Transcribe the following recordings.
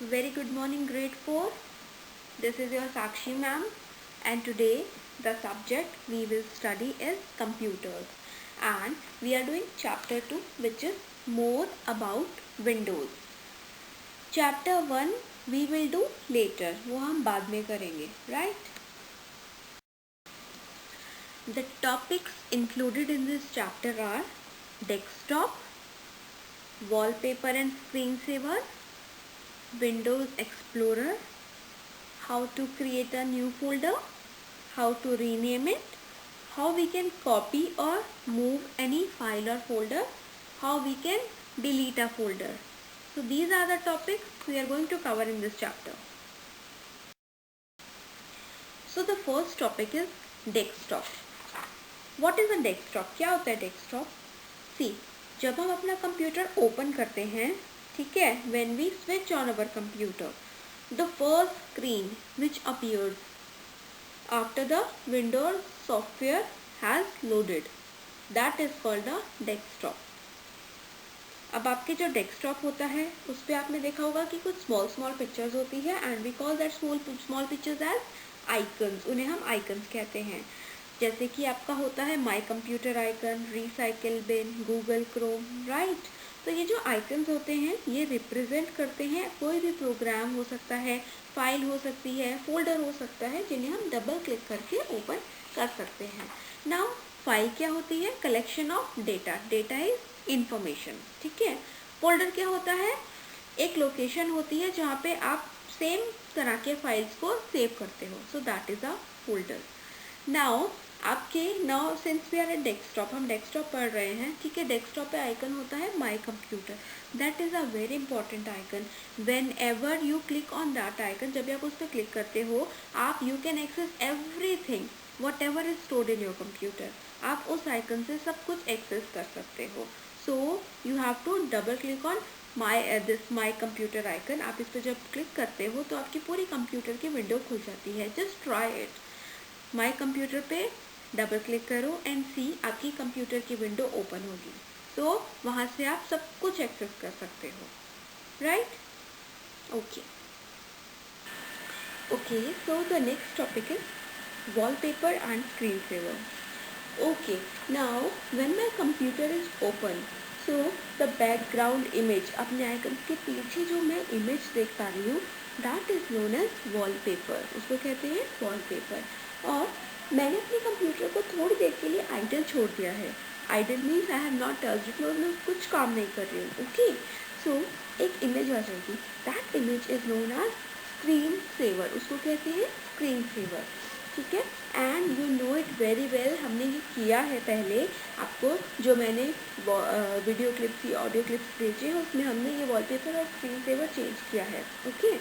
Very good morning, grade 4. This is your Sakshi ma'am, and today the subject we will study is computers, and we are doing chapter 2, which is more about Windows. Chapter 1 we will do later, वो हम बाद में करेंगे, right? The topics included in this chapter are desktop, wallpaper and screensaver, Windows Explorer, how to create a new folder, how to rename it, how we can copy or move any file or folder, how we can delete a folder. So these are the topics we are going to cover in this chapter. So the first topic is desktop. What is a desktop? क्या होता है desktop? See, जब हम अपना computer open करते हैं, ठीक है, when we switch on our computer, the first screen which appears after the Windows software has loaded, that is called the desktop. अब आपके जो डेस्कटॉप होता है उस पर आपने देखा होगा कि कुछ स्मॉल पिक्चर्स होती है and we call that small pictures as icons. उन्हें हम आइकन्स कहते हैं. जैसे कि आपका होता है my computer icon, recycle bin, Google Chrome, right. तो ये जो आइकन्स होते हैं ये रिप्रेजेंट करते हैं कोई भी प्रोग्राम हो सकता है, फाइल हो सकती है, फोल्डर हो सकता है, जिन्हें हम डबल क्लिक करके ओपन कर सकते हैं. नाउ फाइल क्या होती है? Collection of data. Data is information, ठीक है. फोल्डर क्या होता है? एक लोकेशन होती है जहाँ पे आप सेम तरह के फाइल्स को सेव करते हो. So that is a folder. Now since we are a desktop, हम डेस्कटॉप पढ़ रहे हैं, ठीक है. डेस्कटॉप पे आइकन होता है my computer. That is a very important icon. Whenever you click on that icon, जब भी आप उस पर क्लिक करते हो, आप you can access everything whatever is stored in your computer. आप उस आइकन से सब कुछ एक्सेस कर सकते हो. So you have to double click on my computer icon. आप इस पर जब क्लिक करते हो तो आपकी पूरी कंप्यूटर की विंडो खुल जाती है. Just try it. My computer पे डबल क्लिक करो एंड सी, आपकी कंप्यूटर की विंडो ओपन होगी. तो वहाँ से आप सब कुछ एक्सेस कर सकते हो, right. Okay, so the next topic is wallpaper and screen saver. Okay, now when my computer is open, so the background image, अपने आइकन के पीछे जो मैं इमेज देख पा रही हूँ, that is known as wallpaper. उसको कहते हैं वॉलपेपर. और मैंने अपने कंप्यूटर को थोड़ी देर के लिए आइडल छोड़ दिया है. Idle means I have not touched, मैं कुछ काम नहीं कर रही हूँ. ओके, सो एक इमेज आ जाएगी. That image is known as screen saver. उसको कहते हैं स्क्रीन सेवर, ठीक है. And you know it very well. हमने ये किया है पहले. आपको जो मैंने वीडियो क्लिप्स या ऑडियो क्लिप्स भेजे हैं उसमें हमने ये वॉलपेपर और स्क्रीन सेवर चेंज किया है. ओके,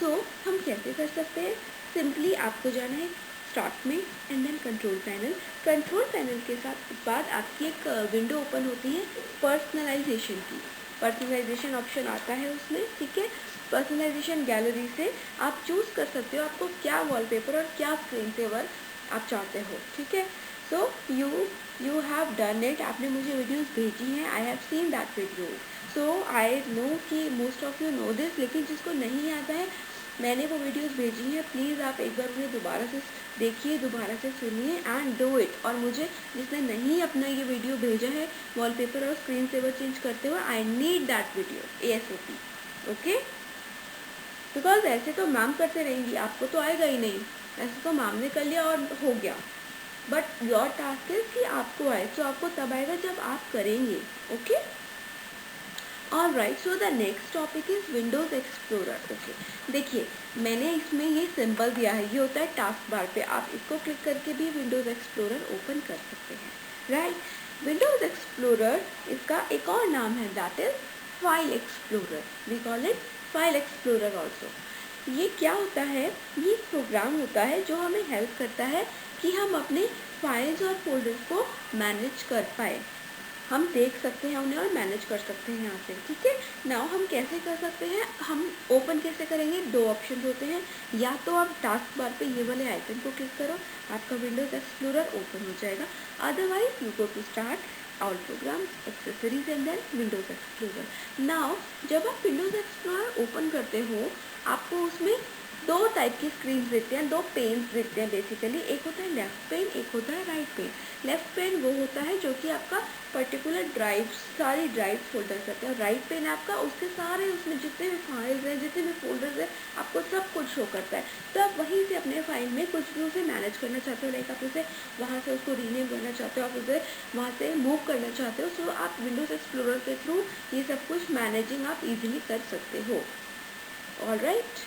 सो हम कैसे कर सकते हैं? सिंपली आपको जाना है स्टार्ट में and then control panel. Control panel के साथ बाद आपकी एक विंडो ओपन होती है पर्सनलाइजेशन की. पर्सनलाइजेशन ऑप्शन आता है उसमें, ठीक है. पर्सनलाइजेशन गैलरी से आप चूज़ कर सकते हो आपको क्या वॉलपेपर और क्या स्क्रीन सेवर आप चाहते हो, ठीक है. So you have done it. आपने मुझे वीडियोस भेजी हैं. I have seen that video. So I know कि most of you know this. लेकिन जिसको नहीं आता है, मैंने वो वीडियोस भेजी हैं. प्लीज़ आप एक बार उन्हें दोबारा से देखिए, दोबारा से सुनिए एंड डू इट. और मुझे जिसने नहीं अपना ये वीडियो भेजा है वॉलपेपर और स्क्रीन सेवर चेंज करते हुए, I need that video ASAP. Okay, because ऐसे तो मैम करते रहेंगी, आपको तो आएगा ही नहीं. ऐसे तो मैम ने कर लिया और हो गया. बट योर टास्क इज कि आपको आए. तो आपको तब आएगा जब आप करेंगे. Okay, all right. So the next topic is Windows explorer. Okay, देखिए मैंने इसमें ये सिंबल दिया है. ये होता है टास्क बार पे. आप इसको क्लिक करके भी विंडोज़ एक्सप्लोरर ओपन कर सकते हैं, राइट. विंडोज़ एक्सप्लोरर इसका एक और नाम है, that is file explorer. We call it file explorer also. ये क्या होता है? ये प्रोग्राम होता है जो हमें हेल्प करता है कि हम अपने फाइल्स और फोल्डर्स को मैनेज कर पाए. हम देख सकते हैं उन्हें और मैनेज कर सकते हैं यहाँ से, ठीक है. नाउ हम कैसे कर सकते हैं? हम ओपन कैसे करेंगे? दो ऑप्शन होते हैं. या तो आप टास्क बार पे ये वाले आइकन को क्लिक करो, आपका विंडोज़ एक्सप्लोरर ओपन हो जाएगा. Otherwise you go to start all programs, accessories and then Windows explorer. Now जब आप विंडोज़ एक्सप्लोरर ओपन करते हो आपको उसमें दो टाइप की स्क्रीन दिखते हैं, दो पेन्स दिखते हैं बेसिकली। एक होता है लेफ़्ट पेन, एक होता है राइट पेन। लेफ़्ट पेन वो होता है जो कि आपका पर्टिकुलर ड्राइव, सारी ड्राइव फोल्डर करते हैं, और राइट पेन आपका उसके सारे, उसमें जितने भी फाइल्स हैं, जितने भी फोल्डर्स हैं, आपको सब कुछ शो करता है। तो आप वहीं से अपने फाइल में कुछ भी उसे मैनेज करना चाहते हो, लाइक आप उसे वहाँ से उसको रीनेम करना चाहते हो, आप उसे वहाँ से मूव करना चाहते हो, सो आप विंडोज़ एक्सप्लोरर के थ्रू ये सब कुछ मैनेजिंग आप ईजिली कर सकते हो। All right,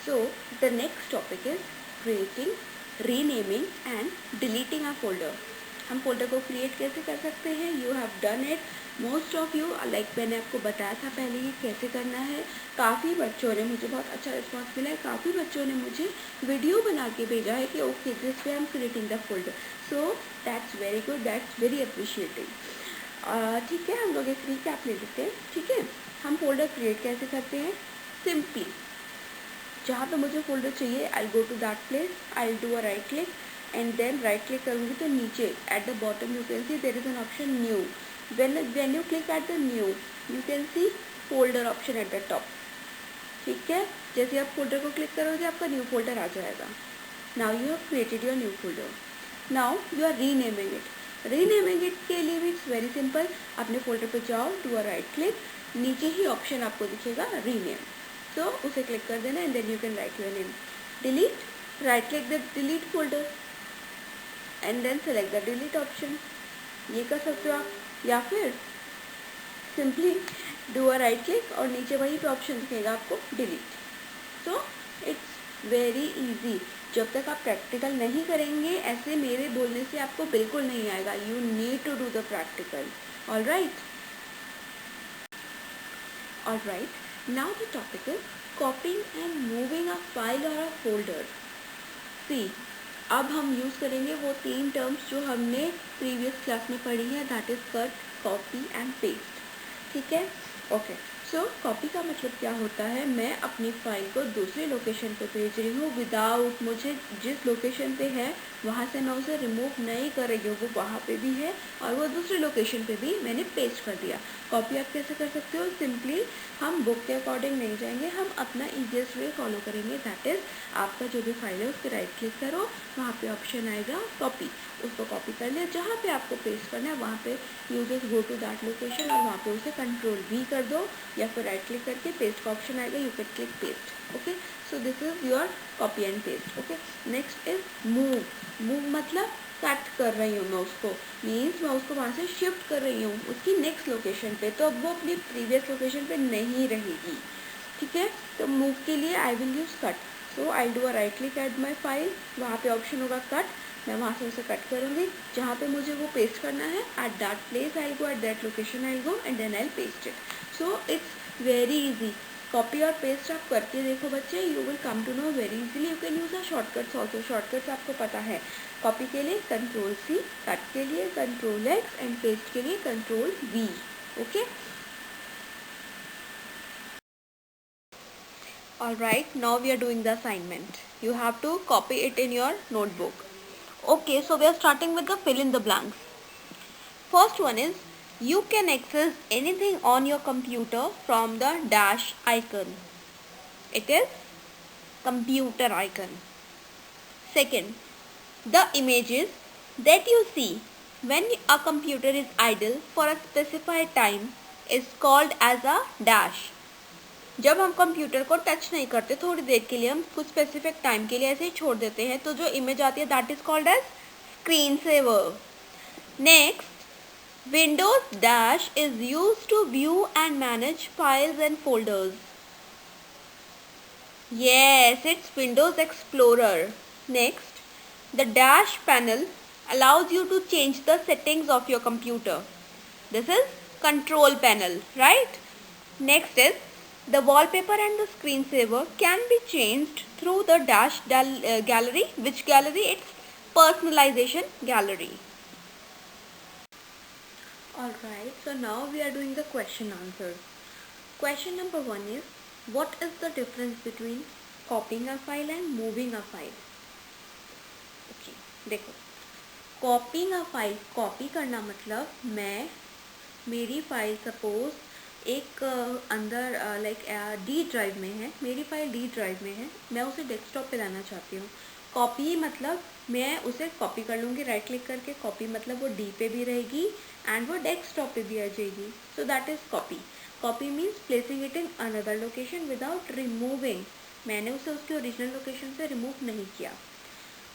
so the next topic is creating, renaming and deleting a folder. हम फोल्डर को क्रिएट कैसे कर सकते हैं? You have done it most of you, like मैंने आपको बताया था पहले ही कैसे करना है। काफ़ी बच्चों ने, मुझे बहुत अच्छा रिस्पॉन्स मिला है, काफ़ी बच्चों ने मुझे वीडियो बना के भेजा है कि okay this way I am creating the folder, so that's very good, that's very appreciating. ठीक है, हम लोग एक रिकैप ले लेते हैं। ठीक है, हम फोल्डर क्रिएट कैसे करते हैं? सिंपली जहाँ पे मुझे फोल्डर चाहिए I go to that place, I do a right click and then right click करूँगी तो नीचे at the bottom you can see there is an option new. When you click at the new you can see folder option at the top. ठीक है, जैसे आप folder को click करोगे आपका न्यू फोल्डर आ जाएगा। Now you have created your new folder, now you are renaming it. Renaming it के लिए भी इट्स वेरी सिंपल, अपने फोल्डर पर जाओ, डू अ राइट क्लिक, नीचे ही ऑप्शन आपको दिखेगा रीनेम, तो उसे क्लिक कर देना and then you can write your name. Delete, right click the delete folder and then select the delete option, ये कर सकते हो आप। या फिर simply do a right click और नीचे वही पे ऑप्शन दिखेगा आपको delete. So it's very easy. जब तक आप प्रैक्टिकल नहीं करेंगे ऐसे मेरे बोलने से आपको बिल्कुल नहीं आएगा, you need to do the practical. All right, Alright, now the topic is copying and moving a file or a folder. See, अब हम यूज़ करेंगे वो तीन टर्म्स जो हमने प्रीवियस क्लास में पढ़ी है, that is cut, copy and paste. ठीक है, ओके। सो कॉपी का मतलब क्या होता है? मैं अपनी फाइल को दूसरी लोकेशन पे भेज रही हूँ विदाउट, मुझे जिस लोकेशन पे है वहाँ से मैं उसे रिमूव नहीं कर रही हूँ, वो वहाँ पे भी है और वो दूसरी लोकेशन पे भी मैंने पेस्ट कर दिया। कॉपी आप कैसे कर सकते हो? सिंपली हम बुक के अकॉर्डिंग नहीं जाएंगे, हम अपना ईजिएस्ट वे फॉलो करेंगे, दैट इज़ आपका जो भी फाइल है उस पर राइट क्लिक करो, वहाँ पे ऑप्शन आएगा कॉपी, उसको कॉपी कर लिया, जहाँ पे आपको पेस्ट करना है वहाँ पे you just go to that location और वहाँ पे उसे कंट्रोल V कर दो या फिर राइट क्लिक करके पेस्ट का ऑप्शन आएगा, you can click paste. Okay, so this is your copy and paste. Okay, next is move. Move मतलब कट कर रही हूँ मैं उसको, मीन्स मैं उसको वहाँ से शिफ्ट कर रही हूँ उसकी नेक्स्ट लोकेशन पे, तो अब वो अपनी प्रीवियस लोकेशन पे नहीं रहेगी। ठीक है, तो मूव के लिए I will use cut, so I do a right click at my file, वहाँ पे ऑप्शन होगा कट, मैं वहाँ से उसे कट करूँगी, जहाँ पे मुझे वो पेस्ट करना है at that place I go, at that location I go and then I paste it. So it's very easy. Copy और पेस्ट आप करके देखो बच्चे, you will come to know very easily. You can use a shortcuts also, shortcuts आपको पता है, copy के लिए कंट्रोल C, कट के लिए कंट्रोल X एंड पेस्ट के लिए control V। Okay, alright, now we are doing the assignment. You have to copy it in your notebook. Okay, so we are starting with the fill in the blanks. First one is you can access anything on your computer from the dash icon. It is computer icon. Second, the images that you see when a computer is idle for a specified time is called as a dash. जब हम computer को touch नहीं करते, थोड़ी देर के लिए हम कुछ स्पेसिफिक टाइम के लिए ऐसे ही छोड़ देते हैं, तो जो इमेज आती है that is called as screen saver. Next, Windows dash is used to view and manage files and folders. Yes, it's Windows explorer. Next, the dash panel allows you to change the settings of your computer. This is control panel, right? Next is the wallpaper and the screensaver can be changed through the dash gallery. Which gallery? It's personalization gallery. Alright, so now we are doing the question answer. Question number 1 is, what is the difference between copying a file and moving a file? Okay देखो, कॉपिंग a file, copy करना मतलब मेरी file suppose एक अंदर like D drive में है, मेरी file D drive में है, मैं उसे डेस्कटॉप पे लाना चाहती हूँ। कॉपी मतलब मैं उसे कॉपी कर लूँगी राइट क्लिक करके, कॉपी मतलब वो डी पे भी रहेगी एंड वो डेस्कटॉप पे भी आ जाएगी, so that is copy. Copy means placing it in another location without removing, मैंने उसे उसके ओरिजिनल लोकेशन से रिमूव नहीं किया।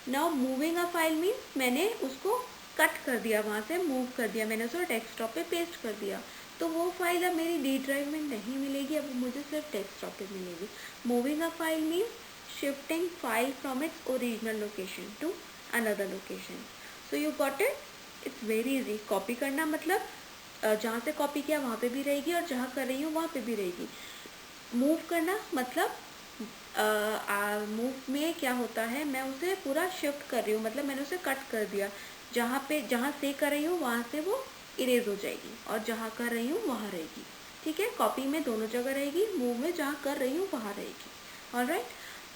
Now moving a file means मैंने उसको कट कर दिया, वहाँ से मूव कर दिया, मैंने उसे डेस्कटॉप पे पेस्ट कर दिया, तो वो फाइल अब मेरी डी ड्राइव में नहीं मिलेगी, अब मुझे सिर्फ डेस्कटॉप पे मिलेगी। Moving a file means shifting file from its original location to another location. So you got it, it's very easy. Copy करना मतलब जहाँ से कॉपी किया वहाँ पे भी रहेगी और जहाँ कर रही हूँ वहाँ पे भी रहेगी। मूव करना मतलब मूव में क्या होता है, मैं उसे पूरा शिफ्ट कर रही हूँ, मतलब मैंने उसे कट कर दिया, जहाँ से कर रही हूँ वहाँ से वो इरेज हो जाएगी और जहाँ कर रही हूँ वहाँ रहेगी। ठीक है, कॉपी में दोनों जगह रहेगी, मूव में जहाँ कर रही हूँ वहाँ रहेगी। Alright,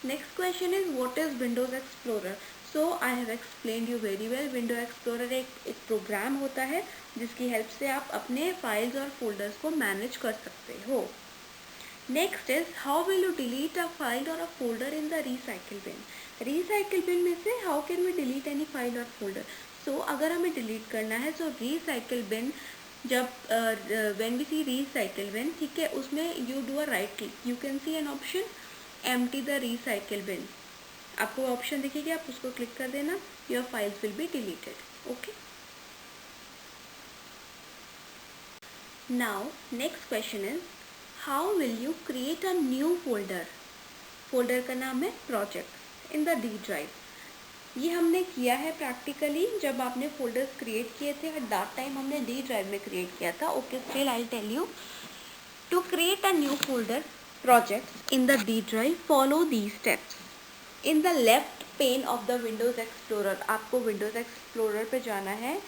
next question is what is Windows explorer. So I have explained you very well. Window explorer एक प्रोग्राम होता है जिसकी हेल्प से आप अपने फाइल्स और फोल्डर्स को मैनेज कर सकते हो। Next is how will you delete a file or a folder in the recycle bin. Recycle bin में से how can we delete any file or folder. So अगर हमें डिलीट करना है, सो रिसाइकिल बिन, जब when we see recycle bin, ठीक है, उसमें you do a right click, you can see an option empty the recycle bin, आपको option दिखेगी, आप उसको क्लिक कर देना, your files will be deleted. Okay, now next question is how will you create a new folder. Folder का नाम है project in the D drive. ये हमने किया है प्रैक्टिकली, जब आपने फोल्डर्स क्रिएट किए थे एट दैट टाइम हमने डी ड्राइव में क्रिएट किया था। Okay, still I tell you to create a new folder project in the D drive, follow these steps. In the left pane of the Windows explorer, आपको Windows explorer पे जाना है,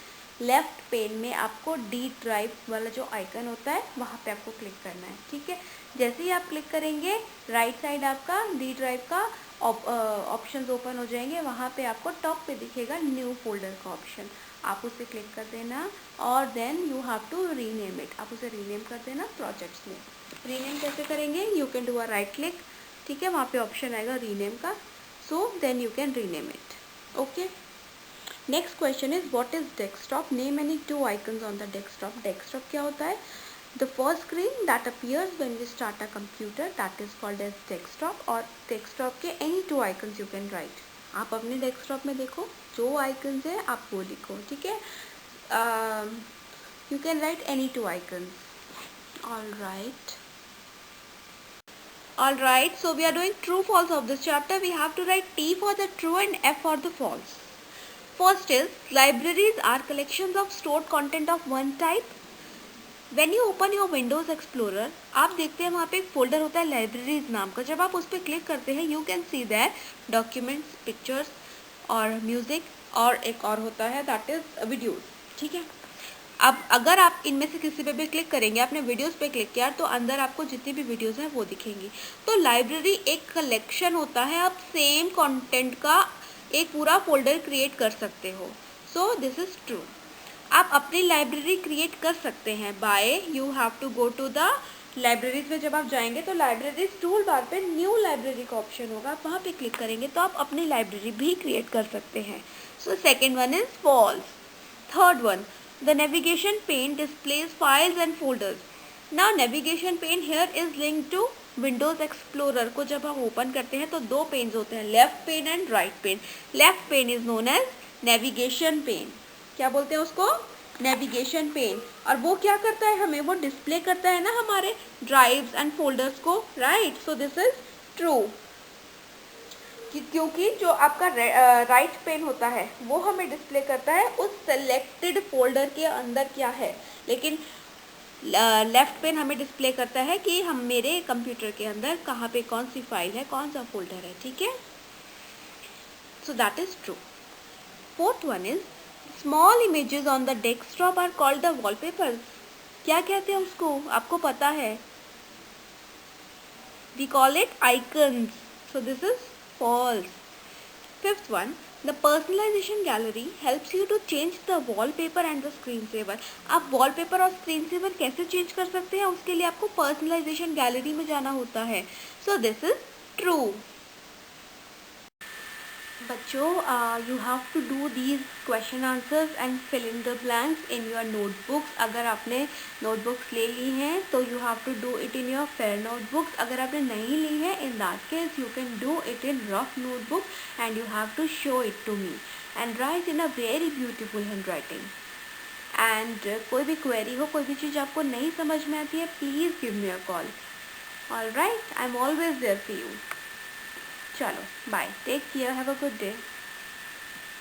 left pen में आपको D drive वाला जो icon होता है वहाँ पे आपको क्लिक करना है। ठीक है, जैसे ही आप क्लिक करेंगे राइट साइड आपका डी ड्राइव का ऑप्शंस ओपन हो जाएंगे, वहाँ पे आपको टॉप पे दिखेगा न्यू फोल्डर का ऑप्शन, आप उसे क्लिक कर देना और then you have to rename it, आप उसे रीनेम कर देना प्रोजेक्ट्स में। रीनेम कैसे करेंगे, you can do a right click, ठीक है, वहाँ पे ऑप्शन आएगा रीनेम का, so then you can rename it. Okay, next question is what is desktop, name any two icons on the desktop. Desktop क्या होता है, the first screen that appears when we start a computer that is called as desktop, और desktop के any two icons you can write. आप अपने desktop में देखो जो आइकन्स है आप वो लिखो, ठीक है, you can right any two icons. All right, so we are doing true false of this chapter. We have to write T for the true and F for the false. First is libraries are collections of stored content of one type. When you open your Windows Explorer, आप देखते हैं वहाँ पे एक folder होता है libraries नाम का, जब आप उस पर क्लिक करते हैं you can see that documents, pictures और म्यूजिक, और एक और होता है दैट इज वीडियोज। ठीक है, अब अगर आप इनमें से किसी पे भी क्लिक करेंगे, आपने वीडियोस पे क्लिक किया तो अंदर आपको जितनी भी वीडियोस हैं वो दिखेंगी। तो लाइब्रेरी एक कलेक्शन होता है, आप सेम कंटेंट का एक पूरा फोल्डर क्रिएट कर सकते हो। सो दिस इज ट्रू, आप अपनी लाइब्रेरी क्रिएट कर सकते हैं by you have to go to the libraries में। जब आप जाएंगे तो लाइब्रेरीज टूल बार पे न्यू लाइब्रेरी का ऑप्शन होगा, आप वहाँ पे क्लिक करेंगे तो आप अपनी लाइब्रेरी भी क्रिएट कर सकते हैं। So second one is false. Third one, the navigation pane displays files and folders. Now navigation pane here is linked to Windows Explorer को जब हम ओपन करते हैं तो दो पेन्स होते हैं, left pane and right pane. Left pane is known as navigation pane, क्या बोलते हैं उसको, नेविगेशन पेन, और वो क्या करता है, हमें वो डिस्प्ले करता है ना हमारे ड्राइव्स एंड फोल्डर्स को, right. So this is true, क्योंकि जो आपका राइट पेन होता है वो हमें डिस्प्ले करता है उस सेलेक्टेड फोल्डर के अंदर क्या है, लेकिन लेफ्ट पेन हमें डिस्प्ले करता है कि हम मेरे कंप्यूटर के अंदर कहाँ पे कौन सी फाइल है, कौन सा फोल्डर है। ठीक है, so that is true. Fourth one is small images on the desktop are called the wallpapers. क्या कहते हैं उसको, आपको पता है, we call it icons. So this is false. Fifth one, the personalization gallery helps you to change the wallpaper and the screen saver. आप wallpaper और screen saver कैसे चेंज कर सकते हैं, उसके लिए आपको पर्सनलाइजेशन गैलरी में जाना होता है। So this is true. बच्चों, you have to do these question answers and fill in the blanks in your notebooks. अगर आपने नोटबुक्स ले ली हैं तो you have to do it in your fair notebooks. अगर आपने नहीं ली है, in that case you can do it in rough notebook and you have to show it to me and write in a very beautiful hand writing. And कोई भी query हो, कोई भी चीज़ आपको नहीं समझ में आती है, please give me a call. All right, I am always there for you. चलो bye, take care, have a good day.